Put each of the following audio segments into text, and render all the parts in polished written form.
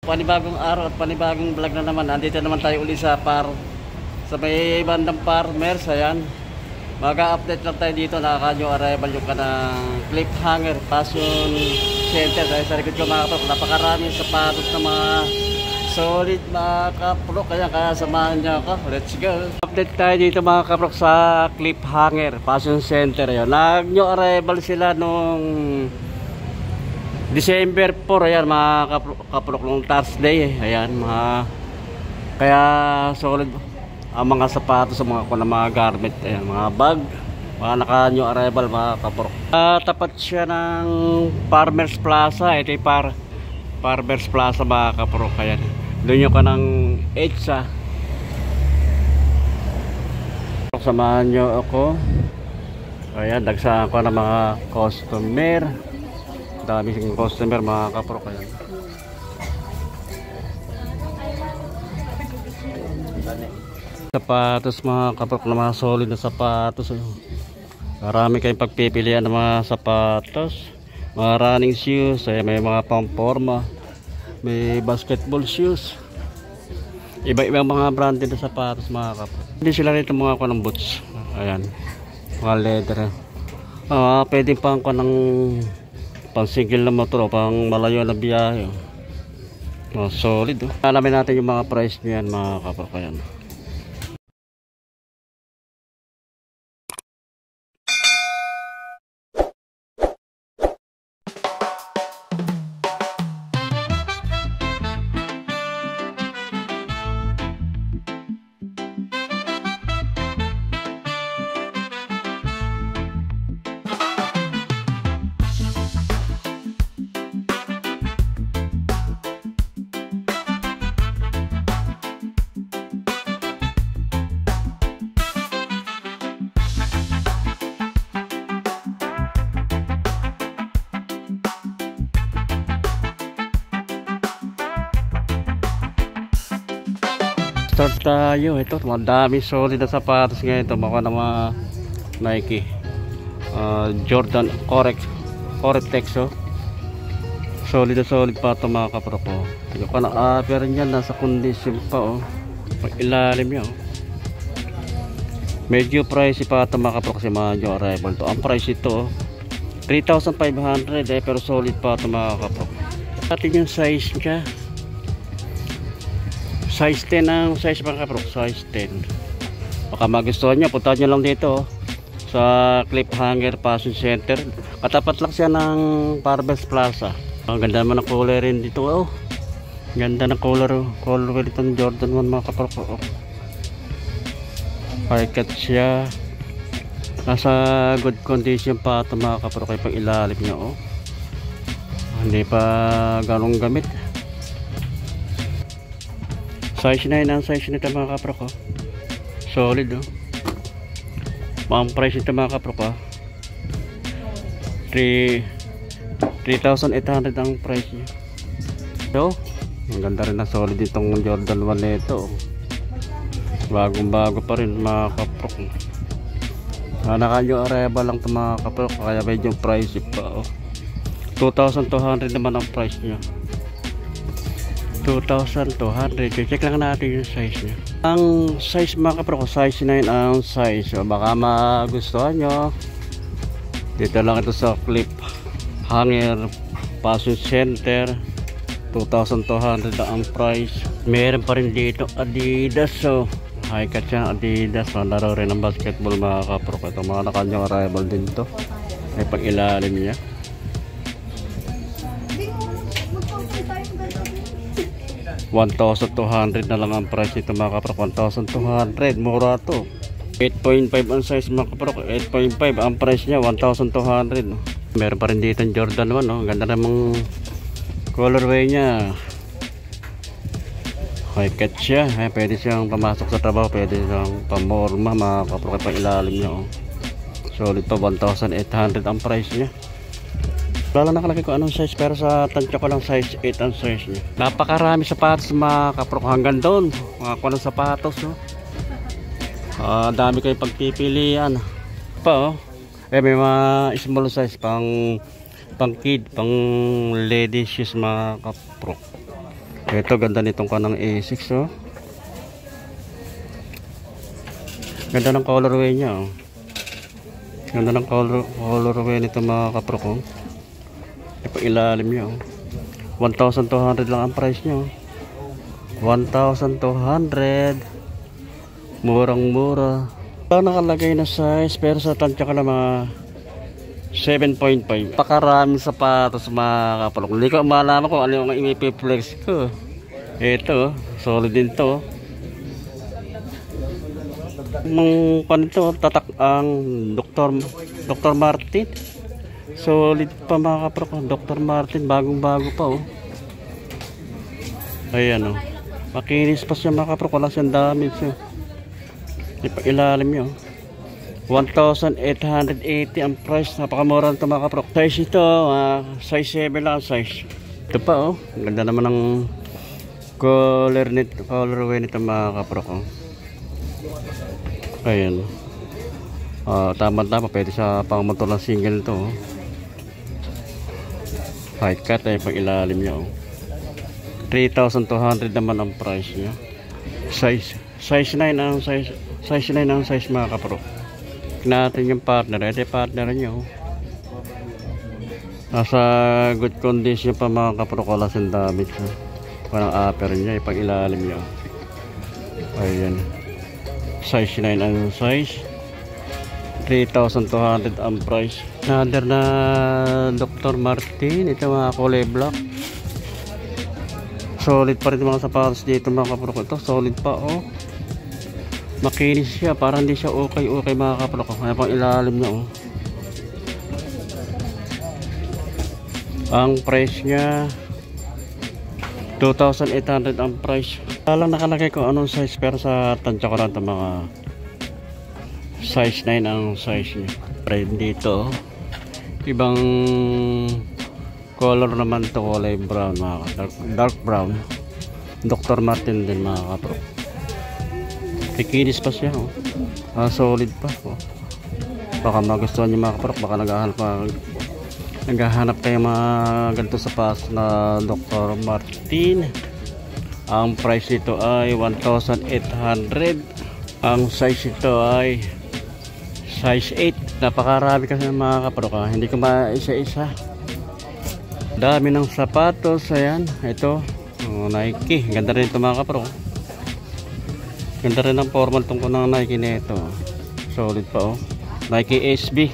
Panibagong araw at panibagong vlog na naman. Andito naman tayo uli sa may bandang Farmers. Ayan, mag-update lang tayo dito. Nakaka-new arrival yung kanang cliffhanger Passion Center. Dahil sa likod ko mga kaprok, napakaraming sapatos na mga solid mga kaprok. Kaya samahan niyo ako. Let's go. Update tayo dito mga kaprok sa cliffhanger Passion Center. Ayan, nag-new arrival sila nung December 4, ayan mga kaprok nung Thursday. Ayan kaya solid ang mga sapatos sa mga garment, ayan, mga bag, mga naka-new arrival mga kaprok. Tapat siya ng Farmers Plaza. Ito yung Farmers Plaza mga kaprok. Ayan, doon yung kanang EDSA. Samahan nyo ako. Ayan, dagsaan ko ng mga customer. Daming customer mga kaprok. Ayan, sapatos mga kaprok na mga solid na sapatos. Marami kayong pagpipilian ng mga sapatos, mga running shoes. Ayan, may mga pamporma, may basketball shoes, iba-ibang mga branded na sapatos mga kaprok. Hindi sila rito mga ng boots. Ayan, mga leather. Pwede pang ng pang single na motor o pang malayo na biyahe. Solid. Alamin natin yung mga price niyan mga kaprok. Ayan, start tayo. Ito, madami solid na sapatos ngayon. Ito, mga Nike, Jordan Cortex. Solid na solid pa ito mga kaprok. Yung pero yan, nasa condition pa. Pag ilalim niya. Medyo pricey pa ito mga kaprok kasi mga new arrival to. Ang price ito 3,500 pero solid pa ito mga kaprok. Atin yung size niya, size 10 ang size mga kaprok, size 10. Baka magustuhan nyo, punta nyo lang dito sa Cliffhanger Passion Center. Katapat lang siya ng Farmers Plaza. Ang ganda naman ng color rin dito. Ganda ng color itong Jordan 1 mga kaprok. High-cut siya, nasa good condition pa ito mga kaprok. Kaya pag ilalim nyo, hindi pa ganong gamit. Size 9 ang size nito mga kaprok. Solid. Ang price nito mga kaprok, 3,800 ang price niya. So, ang ganda rin na solid itong Jordan 1 nito. Bagong bago pa rin mga kaprok. Naka-new arrival lang ito mga kaprok, kaya medyo pricey pa. 2,200 naman ang price niya. 2,200. Check lang natin yung size niya. Ang size mga kaprok, size 9 ang size. So, baka magustuhan nyo, dito lang ito sa Cliffhanger Passion Center. 2,200 ang price. Meron pa rin dito Adidas. So high-cut siya Adidas. Laro rin ng basketball mga kaprok. Ito mga nakanyang arrival din to. May pag ilalim niya. 1,200 na lang ang price nito mga kaprok. 1,200, mura to. 8.5 ang size mga kaprok. 8.5 ang price niya, 1,200. Meron pa rin dito ang Jordan 1. Ganda namang colorway niya. High cut siya. Pwede siyang pamasok sa trabaho, pwede siyang pamorma mga kaprok. Pang ilalim niya. Solid pa, 1,800 ang price niya. Wala nakalagay ko anong size, pero sa tansya ko lang size 8 ang size niya. Napakarami sapatos mga kaprok, hanggang doon mga kulang sapatos. Dami kayo pagpipilian pa. May mga small size pang kid, pang lady shoes mga kaprok. Ito, ganda nitong kanang A6, oh. Ganda ng colorway niya, oh. Ganda ng colorway nito mga kapro ko. Ipailalim niya, oh. 1,200 lang ang price niya, oh. 1,200. Murang mura. Ito nakalagay na size, pero sa tansya ka na mga 7.5. Pakaraming sapatos mga kapalok. Hindi ko malaman kung ano yung ipiplex ko. Ito, solid din to. Mang panito, tatak ang Dr. Martin. Solid pa mga kapalok. Dr. Martin, bagong bago pa, oh. Ayan, oh. Makinis pa siya mga kapalok. Wala siyang damage, oh. Ipailalim nyo. 1,880 ang price. Napakamura nito mga kaprok. Size ito, size 7 lang size. Ito pa, oh. Ganda naman ng colorway nito mga kaprok, oh. Ayan. Tama-tama. Pwede sa pangmotor ng single to, oh. High cut ay pag-ilalim nyo, oh. 3,200 naman ang price nyo. Size 9 ang size 9 ang size mga kapro. Natin yung partner. Ito yung partner nyo. Nasa good condition pa mga kapro. Wala siyang damage. Parang upper niya. Ipang ilalim nyo. Ayan. Size 9 ang size. 3,200 ang price. Another na Dr. Martin. Ito mga kulay black. Solid pa rin mga sapatos dito mga kapro. Ito solid pa, oh. Makinis siya, parang hindi siya okay mga kapalok. Kaya pang ilalim niya, oh. Ang price niya 2,800 ang price. Talang nakalagay ko anong size, pero sa tansya ko lang ito mga size 9 ang size niya. Pero dito, ibang color naman to, kulay brown mga dark brown. Dr. Martin din mga kapalok. Kikinis pa siya, oh. Solid pa, oh. Baka magustuhan niyo mga kaparok. Baka naghahanap kayo mga ganito sa pas na Dr. Martin. Ang price nito ay 1,800. Ang size nito ay size 8. Napakarami kasi mga kaparok, ah. Hindi ko maisa-isa. Dami ng sapatos. Ayan, ito, oh, Nike. Ganda rin ito mga kaparok. Ganda rin ang formal tungkol ng Nike nito. Solid pa, oh. Nike SB.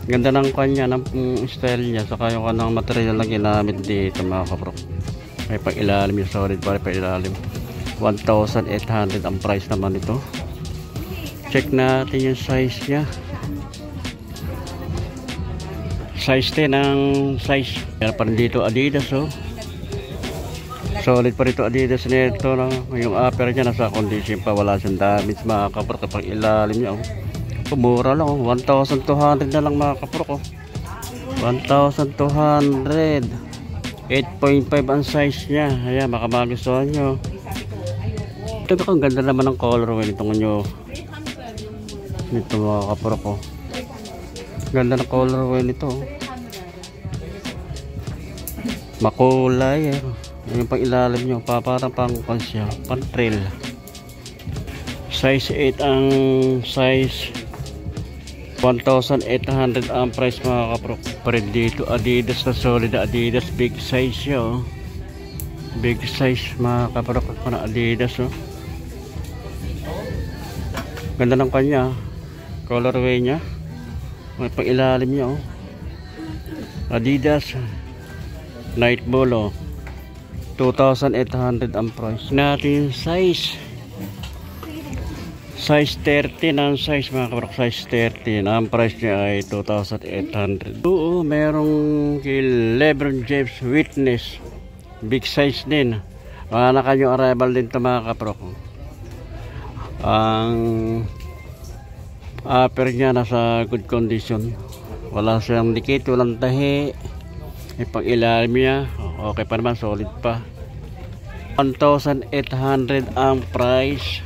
Ganda ng kanya, ng style niya. Saka yung kanang material na ginamit dito mga kaprok. May pang ilalim yung solid pa rin pang ilalim. 1,800 ang price naman ito. Check natin yung size niya. Size 10 ang size. Meron pa rin dito Adidas, oh. Solid pa rito Adidas nito, no? Yung upper niya nasa condition pa, wala siyang damage mga kaprok. Kapag ilalim niya, oh. Mura lang, oh. 1,200 na lang mga kaprok, oh. 1,200. 8.5 ang size niya. Ayan, baka magustuhan nyo. Ito ang ganda naman ng colorway nitong nyo. Nito mga kaprok, oh. Ganda ng colorway nito, oh. Makulay, eh. Yung pang ilalim nyo, parang pang siya, pang trail. Size 8 ang size. 1,800 ang price mga kaprok. Parin dito Adidas na solid Adidas, big size siya, oh. Big size mga kaprok na Adidas, oh. Ganda ng kanya, colorway nya. May pang ilalim niya, oh. Adidas Night Ball, oh. 2,800 ang price natin. Size 13 ang size mga kaprok. Size 13 ang price niya ay 2,800. Oo, merong kay LeBron James Witness, big size din. Mga nakanyong arrival din ito mga kaprok. Ang upper niya nasa good condition, wala siyang dikit, walang tahi. Pag ilalim niya okay pa naman, solid pa. 1,800 ang price.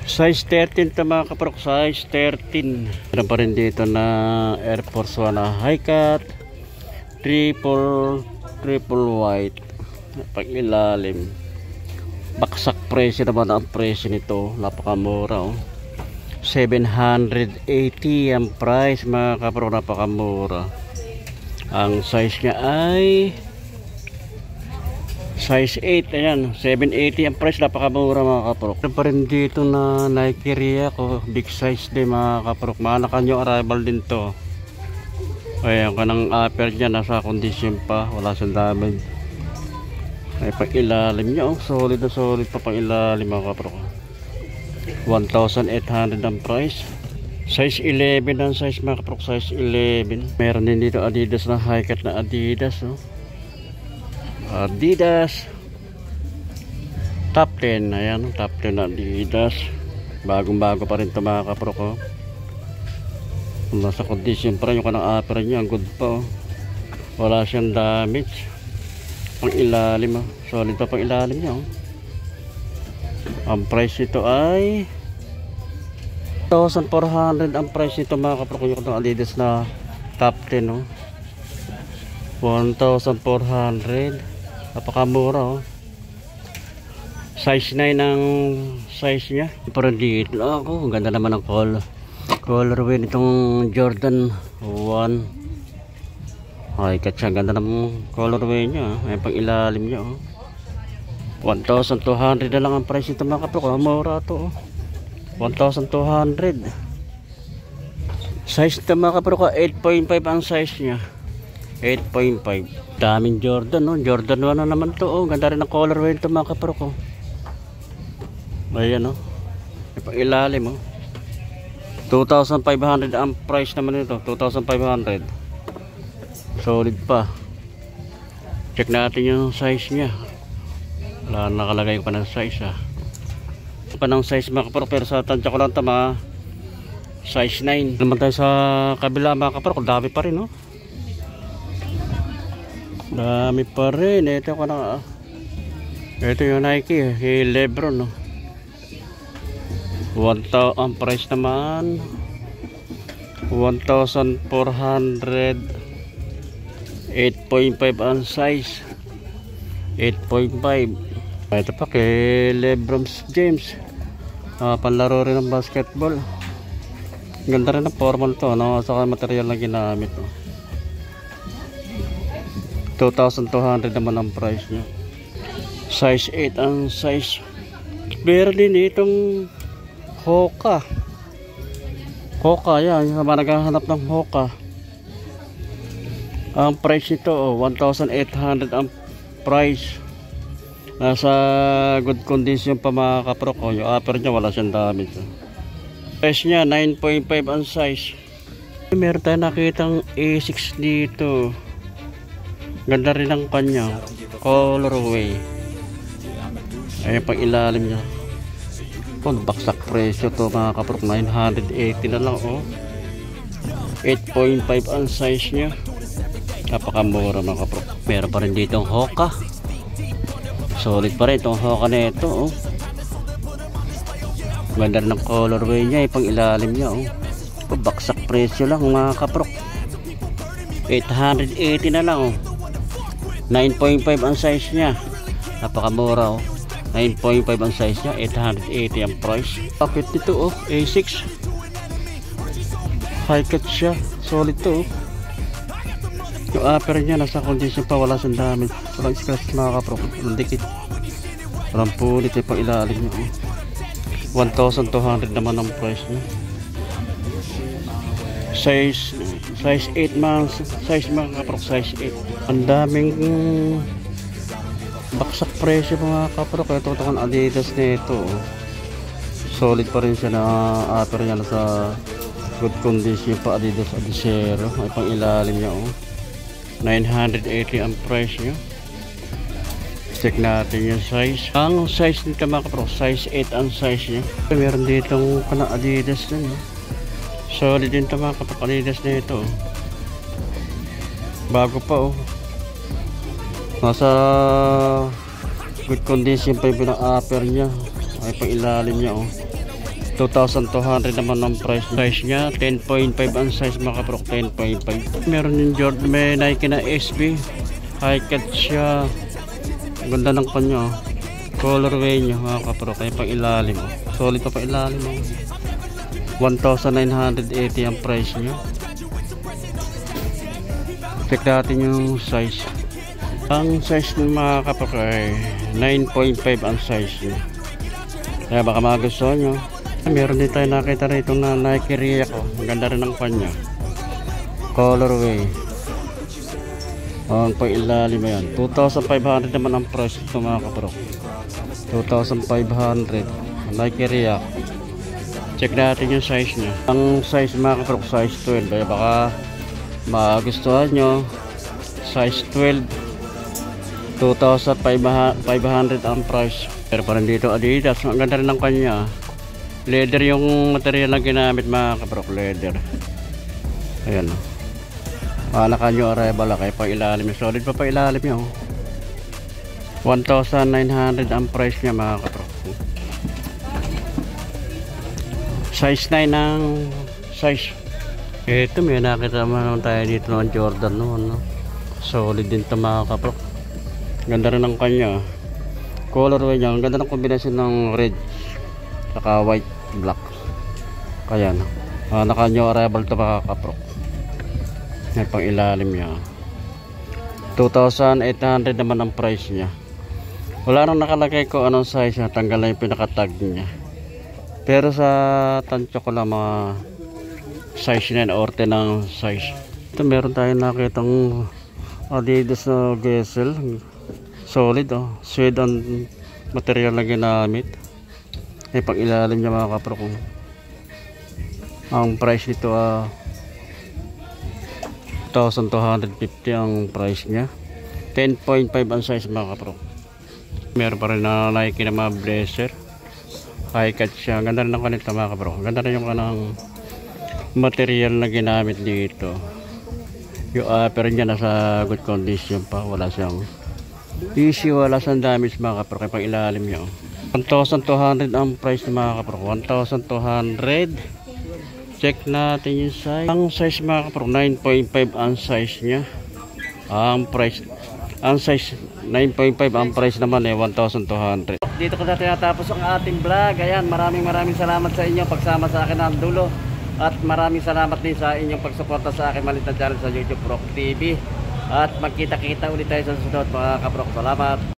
Size 13 ito mga kaprok. Size 13. Meron pa rin dito na Air Force 1 na high cut, triple white. pang ilalim. Baksak presyo naman ang presyo nito, napakamura oh. 780 ang price mga kapro, napakamura. Ang size niya ay size 8, ayan, 780 ang price, napakamura mga kapro. Pa rin dito na Nike Riaco, big size din mga kapro. Manakan yung arrival din to. Ayan, kanang upper niya nasa condition pa, wala siyang damage. Ay pang ilalim niya oh, solid na solid pa pang ilalim mga kapro. 1,800 ang price. Size 11 ang size mga kapro, size 11. Meron din dito Adidas na high cut na Adidas oh. Adidas top 10, ayan, top 10 na Adidas. Bagong bago pa rin ito mga kapro ko. Nasa condition pa rin yung kanang upper niya, ang good pa oh. Wala siyang damage. Pang ilalim oh. Solid pa pang ilalim niya oh. Ang price nito ay 1,400 ang price nito mga kapro. Yung Adidas na top 10 oh. 1,400. Napakamura oh. Size 9 ang size niya. Parang dito ako, ganda naman ang colorway nitong Jordan 1. Ay, katsa, ganda ng colorway niya. May pang ilalim niya oh. 1,200 na lang ang price nito mga kapro. Mura to oh. 1,200. Size nito mga kapro, 8.5 ang size niya. 8.5. Daming Jordan no. Jordan 1 na naman to oh. Ganda rin ang colorway nito mga kapro ko. Ayan oh. May pang ilalim oh. 2,500 ang price naman nito. 2,500. Solid pa. Check natin yung size niya. Wala nakalagay pa ng size ah. Pa ng size mga kapro, pero sa tansya ko lang tama size 9. Naman tayo sa kabila mga kapro, dami pa rin oh. Dami pa rin. Ito ko na. Ito yung Nike Lebron no. 1,000 ang price naman 1,400. 8.5 ang size. 8.5. Ito pa kay Lebron James. Panlaro rin ng basketball. Ganda rin ng formal to no? Saka material na ginamit no? 2,200 naman ang price niya. Size 8 ang size. Meron din itong Hoka. Hoka yan. Yung mga naghahanap ng Hoka. Ang price nito oh, 1,800 ang price. Nasa good condition pa mga kapro ko. Yung upper niya wala siyang damage oh. Price niya 9.5 ang size. Meron tayo nakitang A6 dito. Ganda rin ang kanya colorway. Ayan pang ilalim niya. Baksak presyo to mga kapro, 980 na lang oh. 8.5 ang size niya. Napakamura mga kapro. Meron pa rin dito ang Hoka. Solid pa rin itong Hoka na ito oh. Ganda ng colorway niya, pang ilalim niya oh. Baksak presyo lang mga kapro, 880 na lang oh. 9.5 ang size niya. Napakamura oh. 9.5 ang size niya, 880 ang price. Pakit nito oh, A6 high cut siya, solid to oh. Yung upper niya nasa condition pa, wala siyang damage, walang scratch mga kapro, walang dikit, walang pulit pang ilalim niya oh. 1,200 naman ang price niya. Size 8 size mga kapro, size 8. Ang daming baksak presyo mga kapro. Kaya ito Adidas na ito oh. Solid pa rin siya na upper niya nasa good condition pa. Adidas Adizero ay pang ilalim niya oh. 980 ang price niya. Check natin yung size. Ang size nito mga kapro, size 8 ang size niya. Meron ditong kanang Adidas din oh. Solid din ito mga kapro, Adidas na ito oh. Bago pa oh. Nasa good condition pa yung pinang-upper niya. Ay pang ilalim niya oh. 2,200 naman ang price niya. 10.5 ang size mga kapro, 10.5. Meron yung Jordan, may Nike na SB high cut siya. Ang ganda ng kanya, oh. Colorway niya mga kaprok. Kaya pang ilalim, oh. Solid pa pang ilalim, oh. 1,980 ang price niya. Check natin yung size. Ang size ng mga kaprok ay 9.5 ang size niya. Kaya baka magustuhan nyo. Meron din tayo nakita rito na Nike React, oh. Ang ganda rin ng kanya. Colorway. Ang pang-ilalim mo yan. 2,500 naman ang price ito mga kaprok. 2,500. Nike React. Check natin yung size niya. Ang size mga kaprok, size 12. Kaya baka magustuhan nyo. Size 12. 2,500 ang price. Pero parang dito Adidas. Ang ganda rin ng kanya. Leather yung material na ginamit mga kaprok. Leather. Ayan. Panakan nyo arrival. Kaya pang ilalim. Solid pa pa ilalim nyo. 1,900 ang price niya mga kaprok. Size 9 ang size. Ito may nakita naman tayo dito ng Jordan noon, no? Solid din ito mga kaprok. Ganda rin ng kanya. Colorway niya. Ang ganda ng kombinasyon ng red saka white black. Kaya no. Nakanyo arrival ito mga kaprok. Yan pang ilalim niya. 2,800 naman ang price niya. Wala nang nakalagay ko anong size niya. Tanggal na yung pinakatag niya. Pero sa tansyo ko lang mga size 9 or 10 ang size. Ito meron tayong nakitang Adidas na Gessel. Solid, oh. Suede ang material na ginamit. Ay pang ilalim niya mga kaprok. Ang price nito 1,250 ang price niya. 10.5 ang size mga kaprok. Meron pa rin na Nike na mga blazer. High cut siya. Ganda rin ang kanita mga kaprok. Ganda rin yung kanang material na ginamit dito. Yung upper niya nasa good condition pa. Wala siyang issue, wala siyang damage mga kaprok. Kaya pang ilalim niya. 1,200 ang price ng mga kaprok. 1,200. Check natin yung size. Ang size mga kaprok, 9.5 ang size niya. Ang price, ang size 9.5 ang price naman 1,200. Dito ko na tinatapos ang ating vlog. Ayan, maraming salamat sa inyo pagsama sa akin ng dulo. At maraming salamat din sa inyong pagsuporta sa akin maliit na channel sa YouTube Rock TV. At magkita-kita ulit tayo sa susunod mga kaprok. Salamat.